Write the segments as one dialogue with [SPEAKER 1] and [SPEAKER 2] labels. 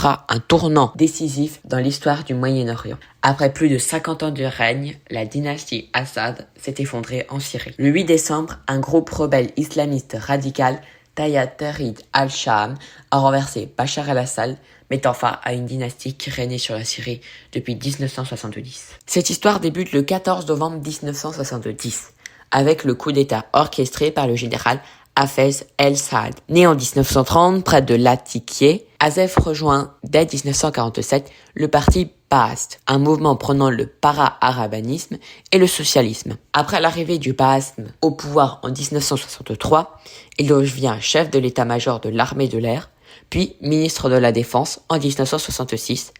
[SPEAKER 1] sera un tournant décisif dans l'histoire du Moyen-Orient. Après plus de 50 ans de règne, la dynastie Assad s'est effondrée en Syrie. Le 8 décembre, un groupe rebelle islamiste radical, Tayyat Tahrir al-Sham, a renversé Bachar el-Assad, mettant fin à une dynastie qui régnait sur la Syrie depuis 1970. Cette histoire débute le 14 novembre 1970, avec le coup d'État orchestré par le général Hafez el-Assad. Né en 1930 près de Latakia, Azef rejoint dès 1947 le parti Ba'ath, un mouvement prônant le para-arabanisme et le socialisme. Après l'arrivée du Ba'ath au pouvoir en 1963, il devient chef de l'état-major de l'armée de l'air, puis ministre de la Défense en 1966,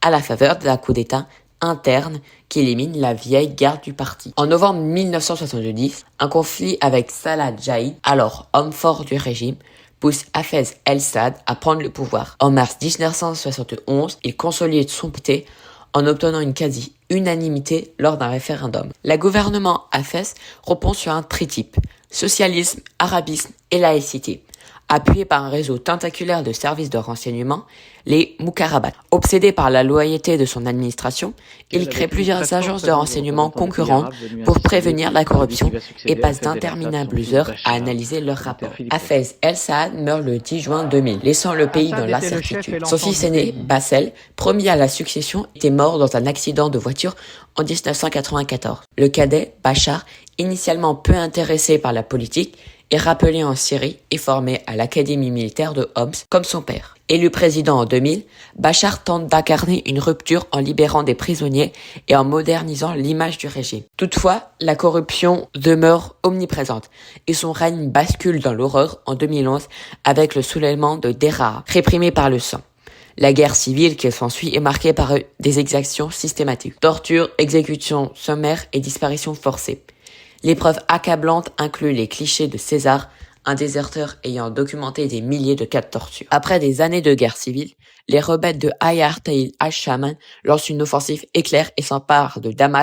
[SPEAKER 1] à la faveur d'un coup d'État interne qui élimine la vieille garde du parti. En novembre 1970, un conflit avec Salah Jaïd, alors homme fort du régime, pousse Hafez el-Assad à prendre le pouvoir. En mars 1971, il consolide son côté en obtenant une quasi-unanimité lors d'un référendum. Le gouvernement Hafez repose sur un tritype: socialisme, arabisme et laïcité, appuyé par un réseau tentaculaire de services de renseignement, les Mukhabarat. Obsédé par la loyauté de son administration, il crée plusieurs agences de renseignement concurrentes pour prévenir la corruption et passe d'interminables heures à analyser leurs rapports. Hafez el-Assad meurt le 10 juin 2000, laissant le pays dans l'incertitude. Son fils aîné, Bassel, promis à la succession, était mort dans un accident de voiture en 1994. Le cadet, Bachar, initialement peu intéressé par la politique, est rappelé en Syrie et formé à l'académie militaire de Homs comme son père. Élu président en 2000, Bachar tente d'incarner une rupture en libérant des prisonniers et en modernisant l'image du régime. Toutefois, la corruption demeure omniprésente et son règne bascule dans l'horreur en 2011 avec le soulèvement de Deraa, réprimé par le sang. La guerre civile qui s'ensuit est marquée par des exactions systématiques: torture, exécutions sommaires et disparitions forcées. L'épreuve accablante inclut les clichés de César, un déserteur ayant documenté des milliers de cas de torture. Après des années de guerre civile, les rebelles de Tayyat Tahrir al-Sham lancent une offensive éclair et s'emparent de Damas